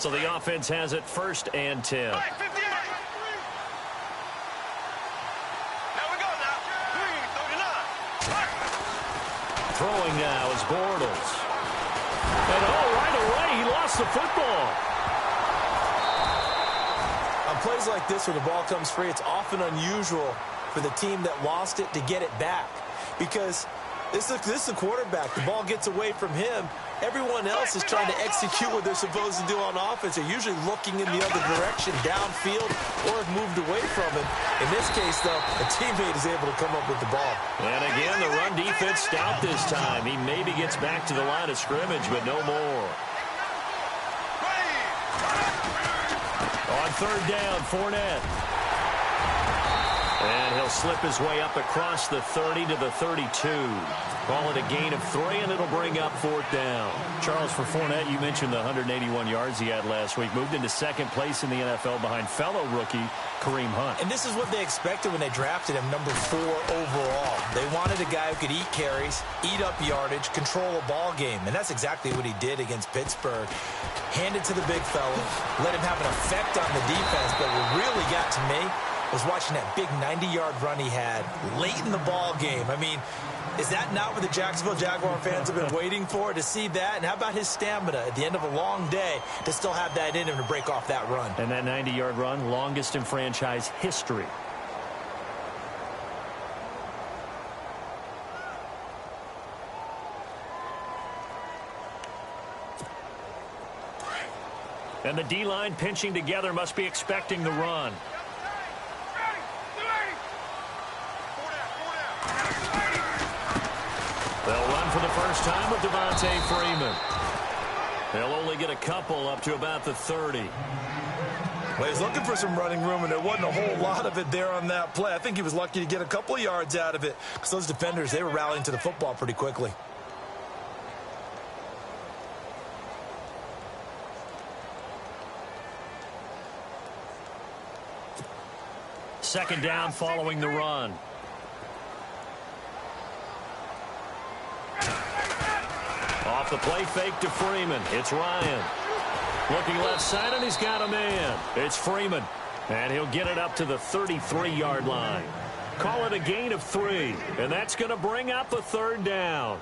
So the offense has it 1st and 10. Throwing now is Bortles. And right away, he lost the football. On plays like this where the ball comes free, it's often unusual for the team that lost it to get it back. Because this is the quarterback. The ball gets away from him. Everyone else is trying to execute what they're supposed to do on offense. They're usually looking in the other direction, downfield, or have moved away from him. In this case, though, a teammate is able to come up with the ball. And again, the run defense stout this time. He maybe gets back to the line of scrimmage, but no more. On 3rd down, Fournette. And he'll slip his way up across the 30 to the 32. Call it a gain of 3, and it'll bring up 4th down. Charles, for Fournette, you mentioned the 181 yards he had last week. Moved into 2nd place in the NFL behind fellow rookie Kareem Hunt. And this is what they expected when they drafted him, number 4 overall. They wanted a guy who could eat carries, eat up yardage, control a ball game. And that's exactly what he did against Pittsburgh. Hand it to the big fella, let him have an effect on the defense. But what really got to me was watching that big 90-yard run he had late in the ball game. I mean, is that not what the Jacksonville Jaguar fans have been waiting for, to see that? And how about his stamina at the end of a long day to still have that in him to break off that run? And that 90-yard run, longest in franchise history. And the D-line pinching together must be expecting the run. They'll run for the first time with Devontae Freeman. They'll only get a couple up to about the 30. Well, he's looking for some running room, and there wasn't a whole lot of it there on that play. I think he was lucky to get a couple of yards out of it because those defenders, they were rallying to the football pretty quickly. Second down following the run. Off the play fake to Freeman. It's Ryan. Looking left side, and he's got a man. It's Freeman. And he'll get it up to the 33-yard line. Call it a gain of 3. And that's going to bring up a 3rd down.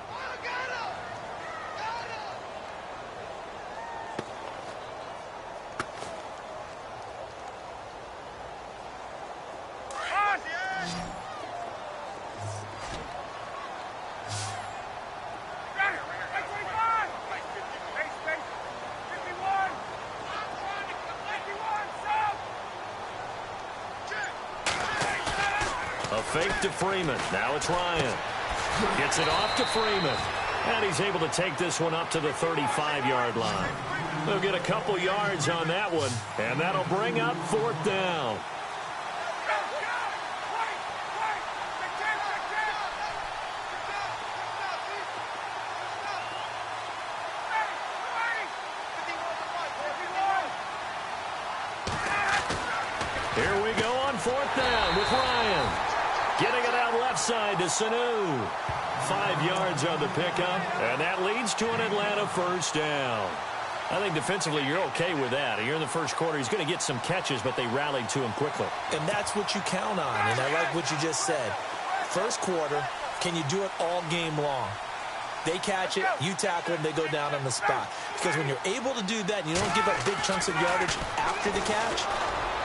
Fake to Freeman. Now it's Ryan. Gets it off to Freeman. And he's able to take this one up to the 35-yard line. They'll get a couple yards on that one. And that'll bring up 4th down. Here we go on 4th down with Ryan. Getting it out left side to Sanu. 5 yards on the pickup, and that leads to an Atlanta first down. I think defensively you're okay with that. You're in the first quarter. He's going to get some catches, but they rallied to him quickly. And that's what you count on, and I like what you just said. First quarter, can you do it all game long? They catch it, you tackle them, they go down on the spot. Because when you're able to do that and you don't give up big chunks of yardage after the catch,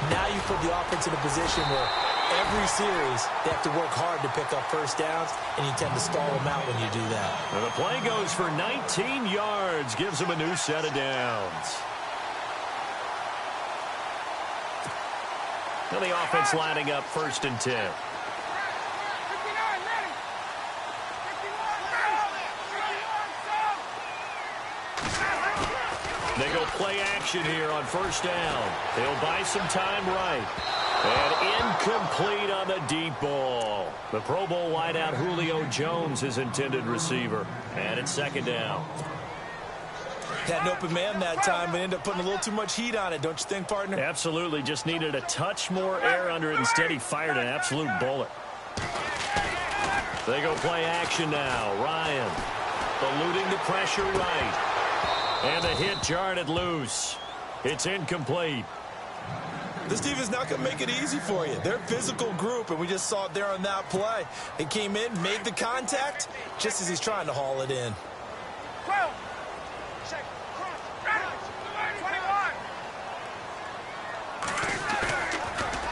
now you put the offense in a position where every series they have to work hard to pick up first downs, and you tend to stall them out when you do that. And the play goes for 19 yards, gives them a new set of downs. Now the offense lining up 1st and 10. They go play action here on 1st down. They'll buy some time right. And incomplete on the deep ball. The Pro Bowl wideout Julio Jones, his intended receiver. And it's 2nd down. Had an open man that time, but ended up putting a little too much heat on it, don't you think, partner? Absolutely. Just needed a touch more air under it. Instead, he fired an absolute bullet. They go play action now. Ryan eluding the pressure right. And the hit jarred it loose. It's incomplete. This defense is not going to make it easy for you. They're a physical group, and we just saw it there on that play. They came in, made the contact, just as he's trying to haul it in. 12.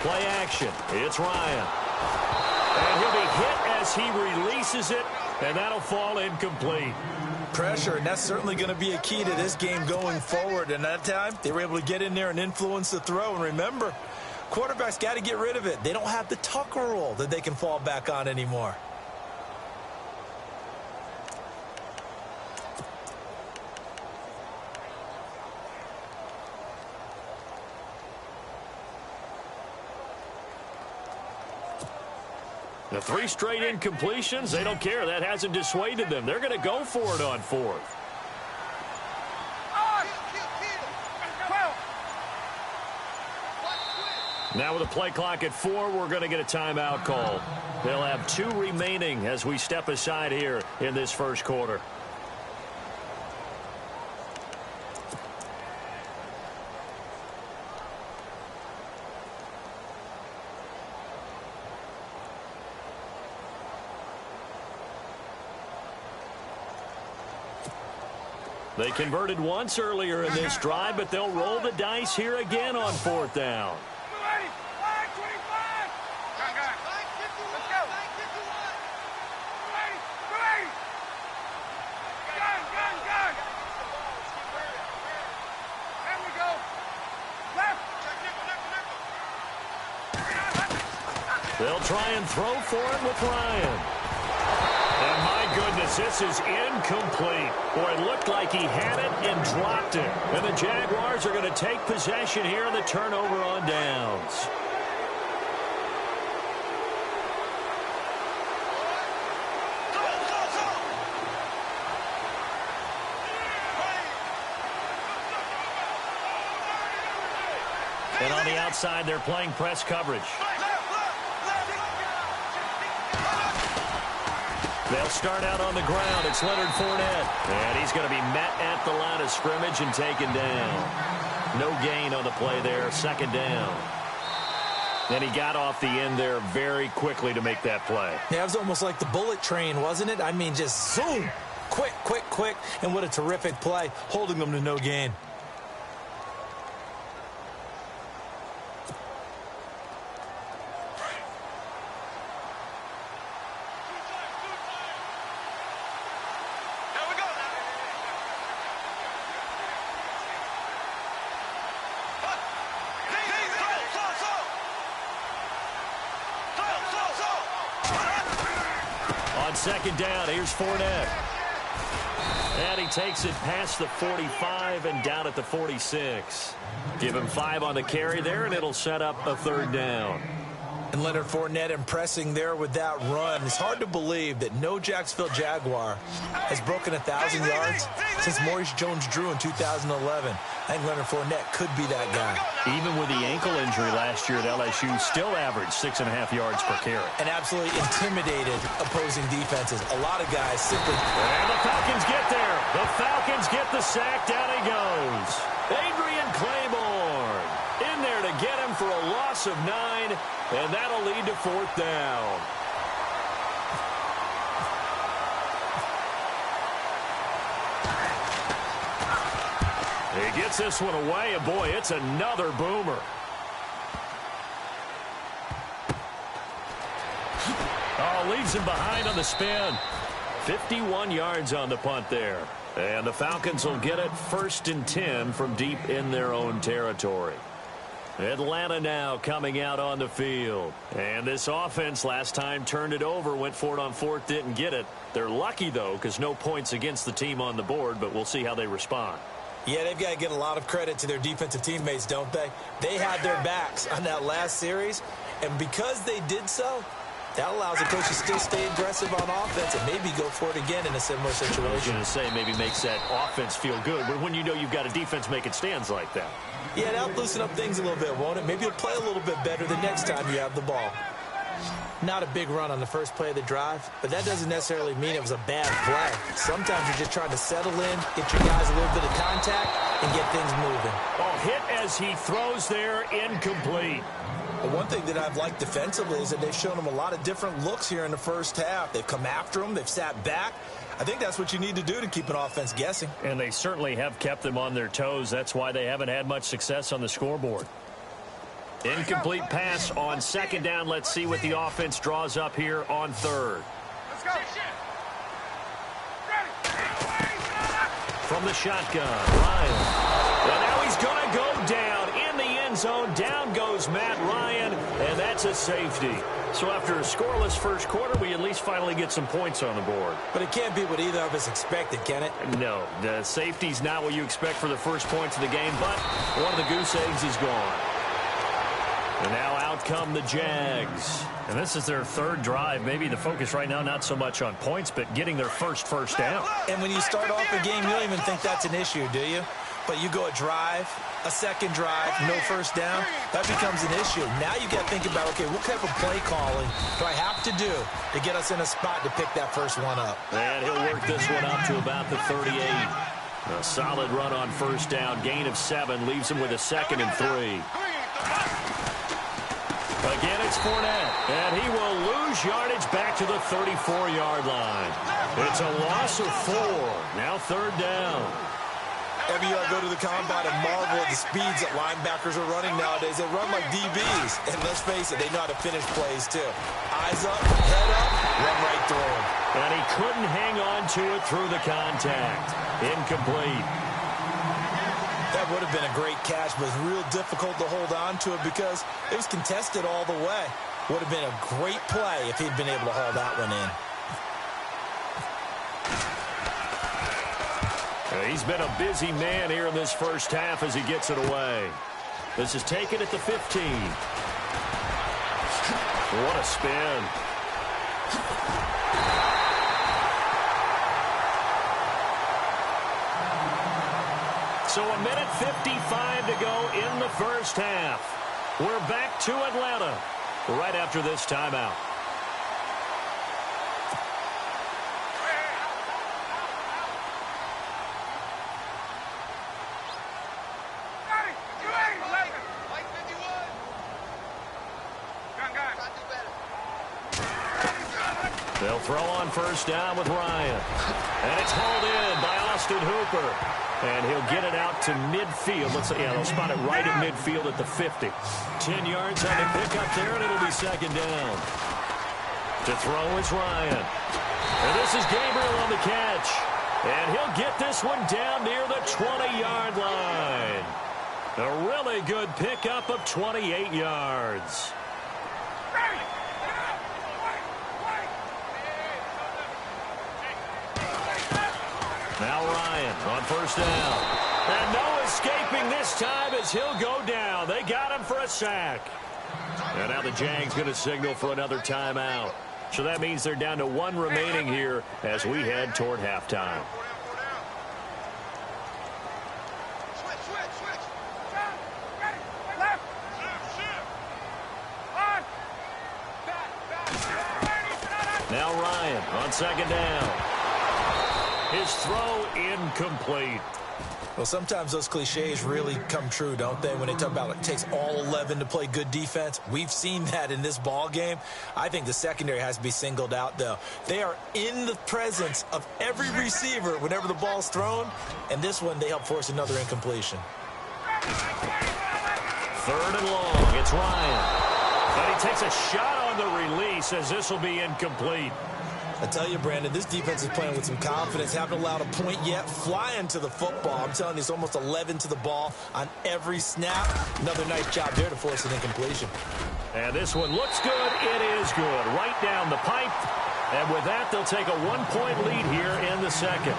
Play action. It's Ryan. And he'll be hit as he releases it, and that'll fall incomplete. Pressure, and that's certainly going to be a key to this game going forward. And that time, they were able to get in there and influence the throw. And remember, quarterbacks got to get rid of it. They don't have the Tucker rule that they can fall back on anymore. The 3 straight incompletions, they don't care. That hasn't dissuaded them. They're going to go for it on 4th. Now with a play clock at 4, we're going to get a timeout call. They'll have 2 remaining as we step aside here in this first quarter. They converted once earlier in this drive, but they'll roll the dice here again on 4th down. They'll try and throw for it with Ryan. And my goodness, this is incomplete. Boy, it looked like he had it and dropped it. And the Jaguars are going to take possession here on the turnover on downs. And on the outside, they're playing press coverage. They'll start out on the ground. It's Leonard Fournette. And he's going to be met at the line of scrimmage and taken down. No gain on the play there. 2nd down. And he got off the end there very quickly to make that play. Yeah, it was almost like the bullet train, wasn't it? I mean, just zoom. Quick, quick, quick. And what a terrific play, holding them to no gain. On 2nd down, here's Fournette. And he takes it past the 45 and down at the 46. Give him 5 on the carry there, and it'll set up a 3rd down. And Leonard Fournette impressing there with that run. It's hard to believe that no Jacksonville Jaguar has broken 1,000 yards since Maurice Jones-Drew in 2011. I think Leonard Fournette could be that guy. Even with the ankle injury last year at LSU, still averaged 6.5 yards per carry. And absolutely intimidated opposing defenses. A lot of guys simply... And the Falcons get there. The Falcons get the sack. Down he goes. Adrian Claiborne in there to get him for a loss of 9, and that'll lead to 4th down. He gets this one away, and boy, it's another boomer. Oh, leaves him behind on the spin. 51 yards on the punt there. And the Falcons will get it 1st and 10 from deep in their own territory. Atlanta now coming out on the field. And this offense last time turned it over, went for it on 4th, didn't get it. They're lucky, though, because no points against the team on the board, but we'll see how they respond. Yeah, they've got to get a lot of credit to their defensive teammates, don't they? They had their backs on that last series, and because they did so, that allows the coach to still stay aggressive on offense and maybe go for it again in a similar situation. I was going to say maybe makes that offense feel good, but when you know you've got a defense making stands like that. Yeah, that'll loosen up things a little bit, won't it? Maybe you'll play a little bit better the next time you have the ball. Not a big run on the first play of the drive, but that doesn't necessarily mean it was a bad play. Sometimes you're just trying to settle in, get your guys a little bit of contact, and get things moving. Oh, hit as he throws there, incomplete. Well, one thing that I've liked defensively is that they've shown them a lot of different looks here in the first half. They've come after them, they've sat back. I think that's what you need to do to keep an offense guessing. And they certainly have kept them on their toes. That's why they haven't had much success on the scoreboard. Incomplete pass on second down. Let's see what the offense draws up here on third. Let's go. From the shotgun, Ryan. Well, now he's going to go down in the end zone. Down goes Matt Ryan, and that's a safety. So after a scoreless first quarter, we at least finally get some points on the board. But it can't be what either of us expected, can it? No, the safety's not what you expect for the first points of the game, but one of the goose eggs is gone. And now out come the Jags. And this is their third drive. Maybe the focus right now not so much on points, but getting their first down. And when you start off a game, you don't even think that's an issue, do you? But you go a drive, a second drive, no first down, that becomes an issue. Now you got to think about, okay, what type of play calling do I have to do to get us in a spot to pick that first one up? And he'll work this one up to about the 38. A solid run on first down. Gain of 7 leaves him with a 2nd and 3. Again, it's Fournette, and he will lose yardage back to the 34-yard line. It's a loss of 4. Now third down. Every year I go to the combine and marvel at the speeds that linebackers are running nowadays. They run like DBs. And let's face it, they know how to finish plays too. Eyes up, head up, run right through them. And he couldn't hang on to it through the contact. Incomplete. That would have been a great catch, but it's real difficult to hold on to it because it was contested all the way. Would have been a great play if he'd been able to haul that one in. He's been a busy man here in this first half as he gets it away. This is taken at the 15. What a spin. So a minute 55 to go in the first half. We're back to Atlanta right after this timeout. They'll throw on first down with Ryan. And it's hauled in by Austin Hooper. And he'll get it out to midfield. Let's see, yeah, they'll spot it right at midfield at the 50. 10 yards on the pickup there, and it'll be second down. To throw is Ryan. And this is Gabriel on the catch. And he'll get this one down near the 20-yard line. A really good pickup of 28 yards. Now Ryan on first down. And no escaping this time as he'll go down. They got him for a sack. And now the Jags going to signal for another timeout. So that means they're down to 1 remaining here as we head toward halftime. Now Ryan on second down. His throw incomplete. Well, sometimes those cliches really come true, don't they? When they talk about it takes all 11 to play good defense. We've seen that in this ball game. I think the secondary has to be singled out, though. They are in the presence of every receiver whenever the ball's thrown. And this one, they help force another incompletion. Third and long. It's Ryan. But he takes a shot on the release as this will be incomplete. I tell you, Brandon, this defense is playing with some confidence. Haven't allowed a point yet. Flying to the football. I'm telling you, it's almost 11 to the ball on every snap. Another nice job there to force an incompletion. And this one looks good. It is good. Right down the pipe. And with that, they'll take a 1-point lead here in the second.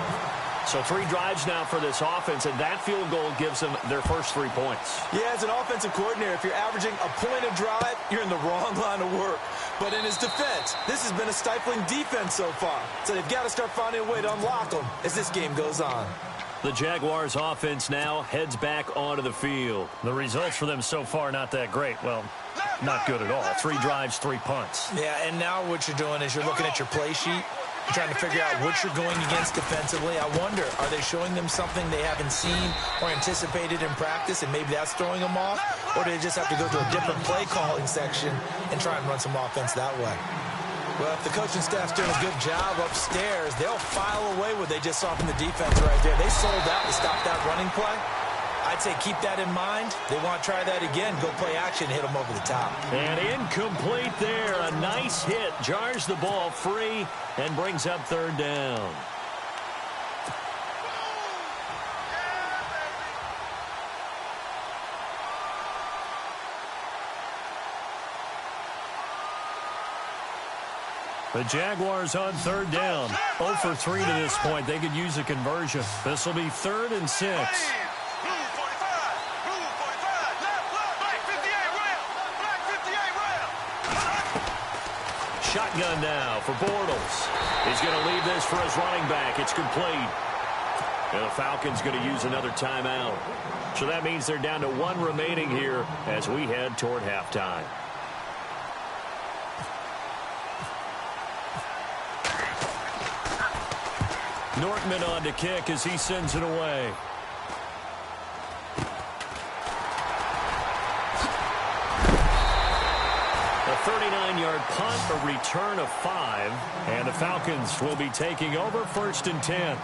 So 3 drives now for this offense, and that field goal gives them their first 3 points. Yeah, as an offensive coordinator, if you're averaging a point a drive, you're in the wrong line of work. But in his defense, this has been a stifling defense so far. So they've got to start finding a way to unlock them as this game goes on. The Jaguars offense now heads back onto the field. The results for them so far not that great. Well, Not good at all. 3 drives, 3 punts. Yeah, and now what you're doing is you're looking at your play sheet. You're trying to figure out what you're going against defensively. I wonder, are they showing them something they haven't seen or anticipated in practice, and maybe that's throwing them off? Or do they just have to go to a different play calling section and try and run some offense that way? Well, if the coaching staff's doing a good job upstairs, they'll file away what they just saw from the defense right there. They sold out to stop that running play. I'd say keep that in mind. They want to try that again. Go play action, hit them over the top. And incomplete there. A nice hit. Jars the ball free and brings up 3rd down. The Jaguars on 3rd down. 0 for 3 to this point. They could use a conversion. This will be 3rd and 6. Shotgun now for Bortles. He's going to leave this for his running back. It's complete. And the Falcons going to use another timeout. So that means they're down to 1 remaining here as we head toward halftime. Nortman on to kick as he sends it away. A 39-yard punt, a return of 5, and the Falcons will be taking over 1st and 10.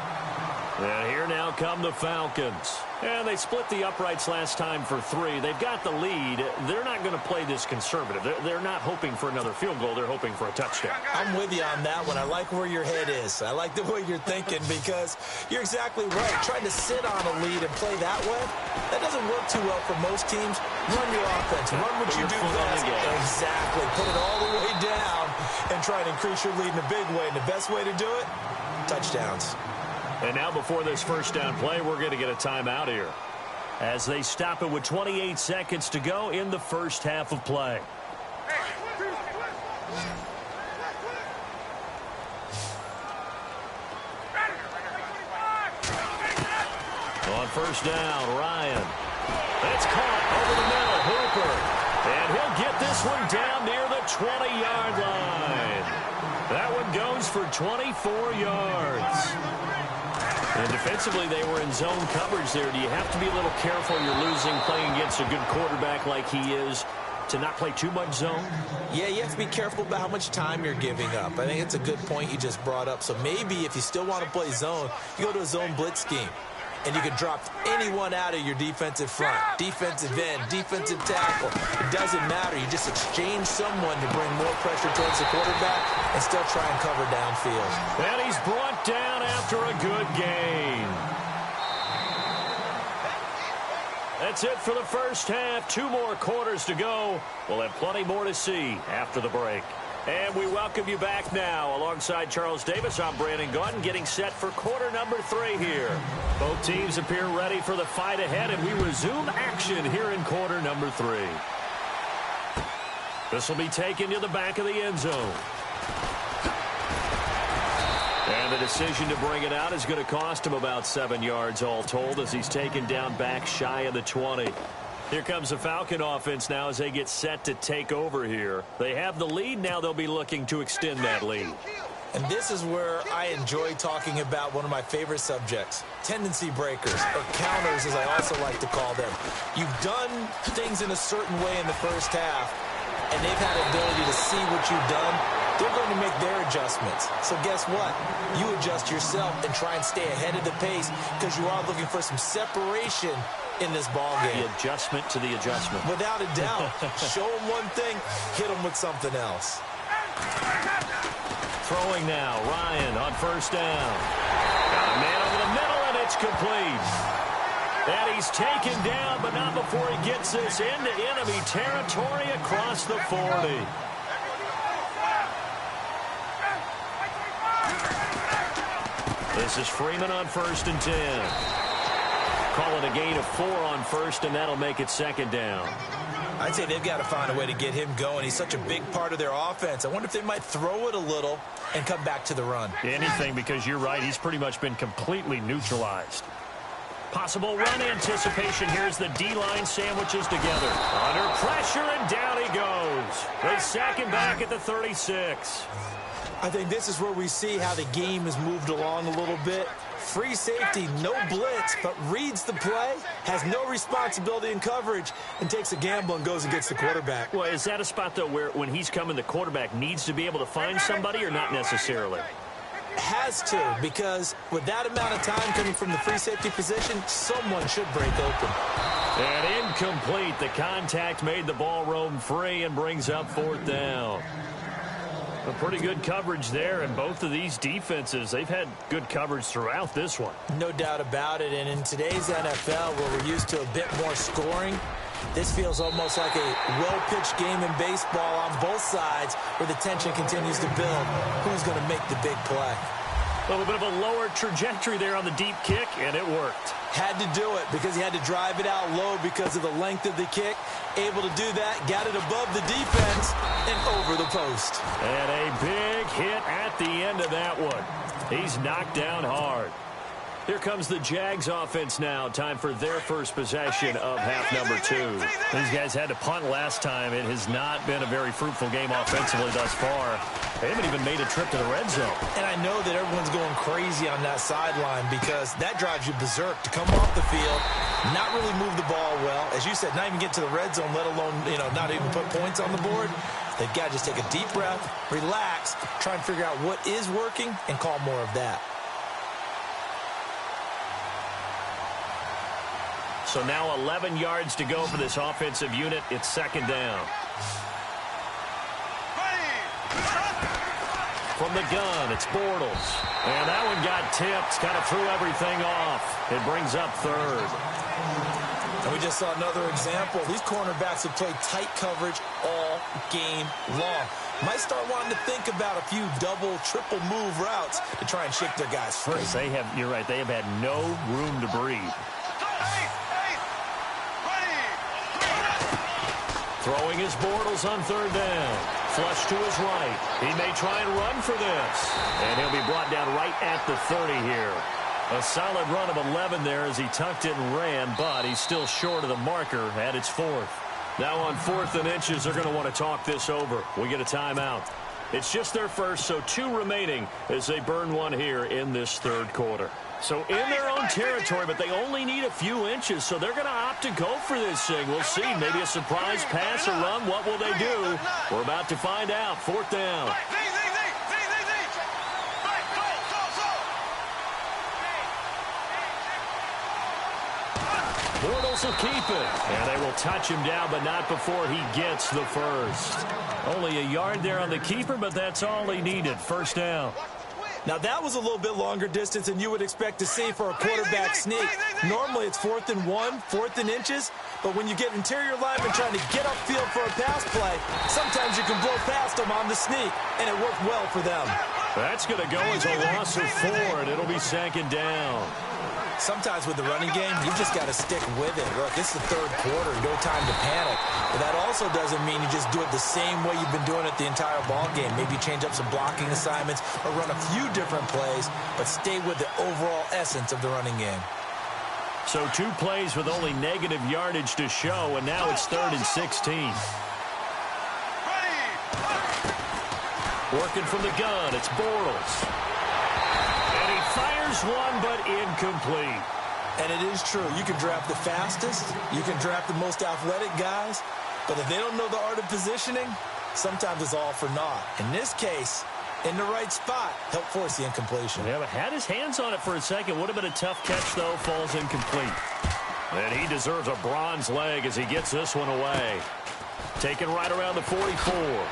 And here now come the Falcons. And they split the uprights last time for 3. They've got the lead. They're not going to play this conservative. They're not hoping for another field goal. They're hoping for a touchdown. I'm with you on that one. I like where your head is. I like the way you're thinking because you're exactly right. Trying to sit on a lead and play that way, that doesn't work too well for most teams. Run your offense. Run what you do best. Exactly. Put it all the way down and try to increase your lead in a big way. And the best way to do it, touchdowns. And now before this 1st down play, we're going to get a timeout here as they stop it with 28 seconds to go in the 1st half of play. On 1st down, Ryan. It's caught over the middle, Hooper. And he'll get this one down near the 20-yard line. That one goes for 24 yards. And defensively, they were in zone coverage there. Do you have to be a little careful? You're losing, playing against a good quarterback like he is, to not play too much zone? Yeah, you have to be careful about how much time you're giving up. I think it's a good point you just brought up. So maybe if you still want to play zone, you go to a zone blitz scheme. And you can drop anyone out of your defensive front. Defensive end, defensive tackle. It doesn't matter. You just exchange someone to bring more pressure towards the quarterback and still try and cover downfield. And he's brought down after a good gain. That's it for the 1st half. 2 more quarters to go. We'll have plenty more to see after the break. And we welcome you back now. Alongside Charles Davis, I'm Brandon Gunn, getting set for quarter number 3 here. Both teams appear ready for the fight ahead, and we resume action here in quarter number 3. This will be taken to the back of the end zone. And the decision to bring it out is going to cost him about 7 yards all told as he's taken down back shy of the 20. Here comes the Falcon offense now as they get set to take over here. They have the lead. Now they'll be looking to extend that lead. And this is where I enjoy talking about one of my favorite subjects, tendency breakers, or counters as I also like to call them. You've done things in a certain way in the 1st half, and they've had the ability to see what you've done. They're going to make their adjustments. So guess what? You adjust yourself and try and stay ahead of the pace because you are looking for some separation in this ball game. The adjustment to the adjustment. Without a doubt. Show them one thing, hit them with something else. Throwing now, Ryan on 1st down. Got a man over the middle, and it's complete. And he's taken down, but not before he gets this into enemy territory across the 40. This is Freeman on 1st and 10. Call it a gain of 4 on 1st, and that'll make it 2nd down. I'd say they've got to find a way to get him going. He's such a big part of their offense. I wonder if they might throw it a little and come back to the run. Anything, because you're right. He's pretty much been completely neutralized. Possible run anticipation. Here's the D-line sandwiches together. Under pressure, and down he goes. They sack him back at the 36. I think this is where we see how the game has moved along a little bit. Free safety, no blitz, but reads the play, has no responsibility in coverage, and takes a gamble and goes and gets the quarterback. Well, is that a spot, though, where when he's coming, the quarterback needs to be able to find somebody or not necessarily? Has to, because with that amount of time coming from the free safety position, someone should break open. And incomplete. The contact made the ball roam free and brings up 4th down. A pretty good coverage there, and both of these defenses, they've had good coverage throughout this one. No doubt about it, and in today's NFL, where we're used to a bit more scoring, this feels almost like a well-pitched game in baseball on both sides where the tension continues to build. Who's going to make the big play? A little bit of a lower trajectory there on the deep kick, and it worked. Had to do it because he had to drive it out low because of the length of the kick. Able to do that, got it above the defense and over the post. And a big hit at the end of that one. He's knocked down hard. Here comes the Jags offense now. Time for their first possession of half number 2. These guys had to punt last time. It has not been a very fruitful game offensively thus far. They haven't even made a trip to the red zone. And I know that everyone's going crazy on that sideline because that drives you berserk to come off the field, not really move the ball well. As you said, not even get to the red zone, let alone, not even put points on the board. They've got to just take a deep breath, relax, try and figure out what is working, and call more of that. So now 11 yards to go for this offensive unit. It's 2nd down. From the gun, it's Bortles. And that one got tipped, kind of threw everything off. It brings up 3rd. And we just saw another example. These cornerbacks have played tight coverage all game long. Might start wanting to think about a few double, triple move routes to try and shake their guys free. You're right, they have had no room to breathe. Throwing his Bortles on 3rd down. Flush to his right. He may try and run for this. And he'll be brought down right at the 30 here. A solid run of 11 there as he tucked it and ran, but he's still short of the marker at its 4th. Now on 4th and inches, they're going to want to talk this over. We get a timeout. It's just their first, so 2 remaining as they burn one here in this 3rd quarter. So in their own territory, but they only need a few inches, so they're going to opt to go for this thing. We'll see. Maybe a surprise pass or run. What will they do? We're about to find out. 4th down. Bortles will keep it. And they will touch him down, but not before he gets the first. Only a yard there on the keeper, but that's all he needed. 1st down. Now, that was a little bit longer distance than you would expect to see for a quarterback sneak. Normally, it's 4th and 1, 4th and inches. But when you get interior linemen trying to get upfield for a pass play, sometimes you can blow past them on the sneak, and it worked well for them. That's going to go as a loss of 4, and it'll be 2nd down. Sometimes with the running game, you've just got to stick with it. Look, this is the 3rd quarter. No time to panic. But that also doesn't mean you just do it the same way you've been doing it the entire ball game. Maybe change up some blocking assignments or run a few different plays, but stay with the overall essence of the running game. So 2 plays with only negative yardage to show, and now it's 3rd and 16. Working from the gun, it's Bortles. And he fires one, but incomplete. And it is true. You can draft the fastest. You can draft the most athletic guys. But if they don't know the art of positioning, sometimes it's all for naught. In this case, in the right spot, help force the incompletion. Yeah, but had his hands on it for a second. Would have been a tough catch, though. Falls incomplete. And he deserves a bronze leg as he gets this one away. Taken right around the 44.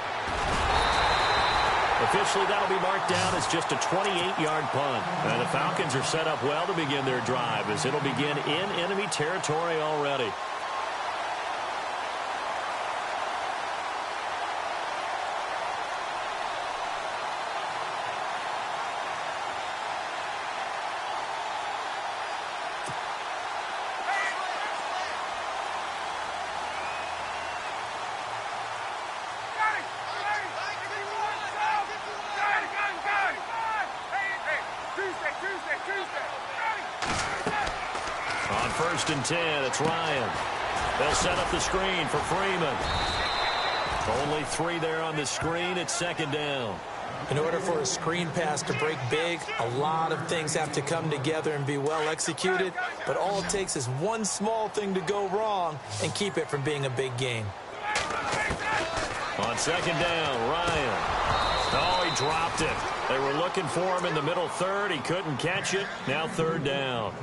Officially, that'll be marked down as just a 28-yard punt. And the Falcons are set up well to begin their drive as it'll begin in enemy territory already. On 1st and 10, it's Ryan. They'll set up the screen for Freeman. Only 3 there on the screen at second down. In order for a screen pass to break big, a lot of things have to come together and be well executed, but all it takes is one small thing to go wrong and keep it from being a big game. On second down, Ryan. Oh, he dropped it. They were looking for him in the middle third. He couldn't catch it. Now third down.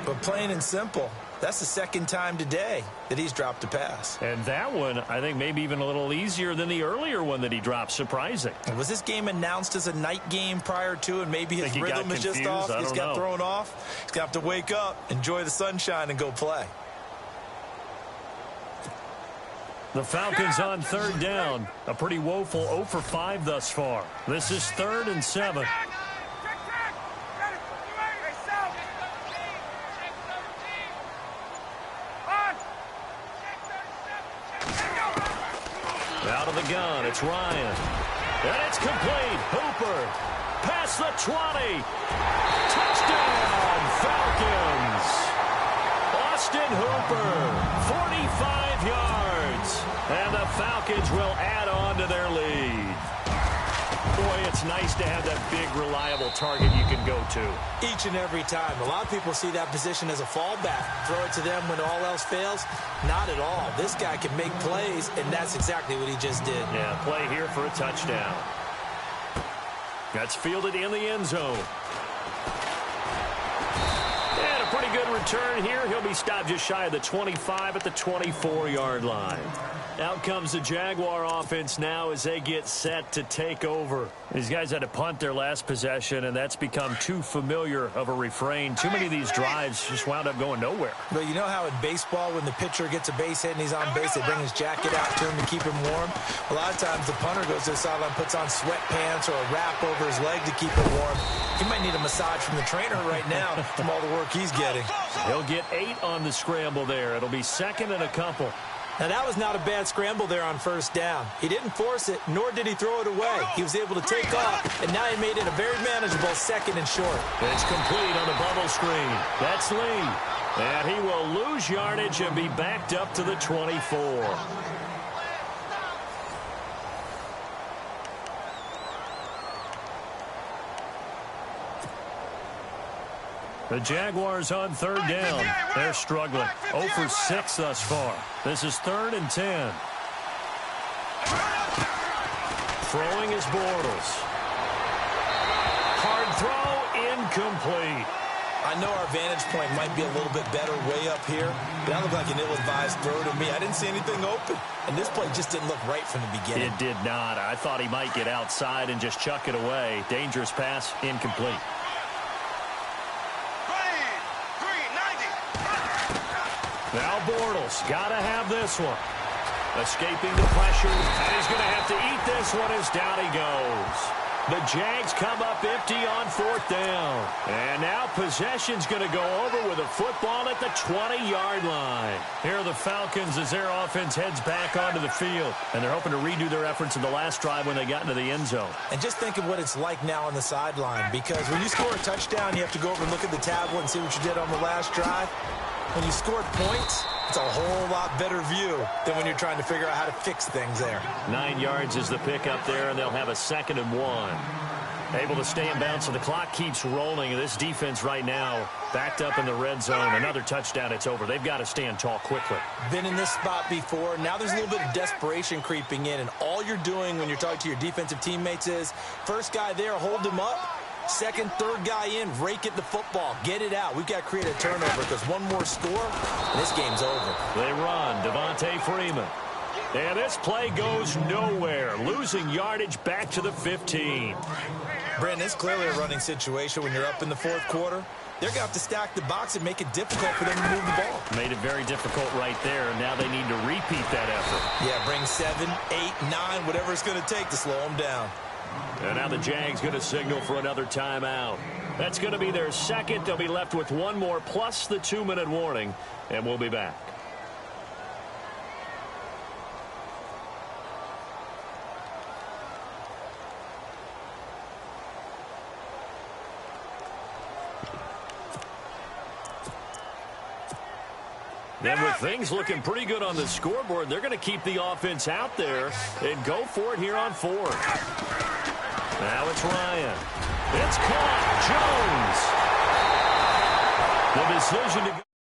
But plain and simple, that's the second time today that he's dropped a pass. And that one, I think, maybe even a little easier than the earlier one that he dropped. Surprising. Was this game announced as a night game prior to, and maybe his rhythm is just off? He's got thrown off. He's going to have to wake up, enjoy the sunshine, and go play. The Falcons on third down. A pretty woeful 0 for 5 thus far. This is 3rd and 7. Out of the gun, it's Ryan. And it's complete. Hooper. Past the 20. Touchdown, Falcons. Austin Hooper, 45 yards. And the Falcons will add on to their lead. Boy, it's nice to have that big, reliable target you can go to. Each and every time. A lot of people see that position as a fallback. Throw it to them when all else fails. Not at all. This guy can make plays, and that's exactly what he just did. Yeah, play here for a touchdown. That's fielded in the end zone. And a pretty good return here. He'll be stopped just shy of the 25 at the 24-yard line. Out comes the Jaguar offense now as they get set to take over. These guys had to punt their last possession, and that's become too familiar of a refrain. Too many of these drives just wound up going nowhere. But you know how in baseball, when the pitcher gets a base hit and he's on base, they bring his jacket out to him to keep him warm? A lot of times the punter goes to the sideline, puts on sweatpants or a wrap over his leg to keep him warm. He might need a massage from the trainer right now from all the work he's getting. He'll get 8 on the scramble there. It'll be 2nd and a couple. Now, that was not a bad scramble there on first down. He didn't force it, nor did he throw it away. He was able to take off, and now he made it a very manageable 2nd and short. It's complete on the bubble screen. That's Lee. And he will lose yardage and be backed up to the 24. The Jaguars on third down. They're struggling. 0 for 6 thus far. This is 3rd and 10. Throwing is Bortles. Hard throw, incomplete. I know our vantage point might be a little bit better way up here, but that looked like an ill-advised throw to me. I didn't see anything open, and this play just didn't look right from the beginning. It did not. I thought he might get outside and just chuck it away. Dangerous pass, incomplete. Now Bortles, got to have this one. Escaping the pressure, and he's going to have to eat this one as down he goes. The Jags come up empty on 4th down. And now possession's going to go over with a football at the 20-yard line. Here are the Falcons as their offense heads back onto the field. And they're hoping to redo their efforts in the last drive when they got into the end zone. And just think of what it's like now on the sideline, because when you score a touchdown, you have to go over and look at the tablet and see what you did on the last drive. When you scored points, it's a whole lot better view than when you're trying to figure out how to fix things there. 9 yards is the pickup there, and they'll have a 2nd and 1. Able to stay in bounds, so the clock keeps rolling. And this defense right now backed up in the red zone. Another touchdown, it's over. They've got to stand tall quickly. Been in this spot before. Now there's a little bit of desperation creeping in, and all you're doing when you're talking to your defensive teammates is, first guy there, hold him up. 2nd, 3rd guy in, rake at the football. Get it out. We've got to create a turnover because one more score, and this game's over. They run. Devontae Freeman. And this play goes nowhere. Losing yardage back to the 15. Brandon, it's clearly a running situation when you're up in the 4th quarter. They're going to have to stack the box and make it difficult for them to move the ball. Made it very difficult right there. Now they need to repeat that effort. Yeah, bring 7, 8, 9, whatever it's going to take to slow them down. And now the Jags going to signal for another timeout. That's going to be their 2nd. They'll be left with 1 more plus the 2-minute warning. And we'll be back. And with things looking pretty good on the scoreboard, they're going to keep the offense out there and go for it here on fourth. Now it's Ryan. It's caught. Jones. The decision to go.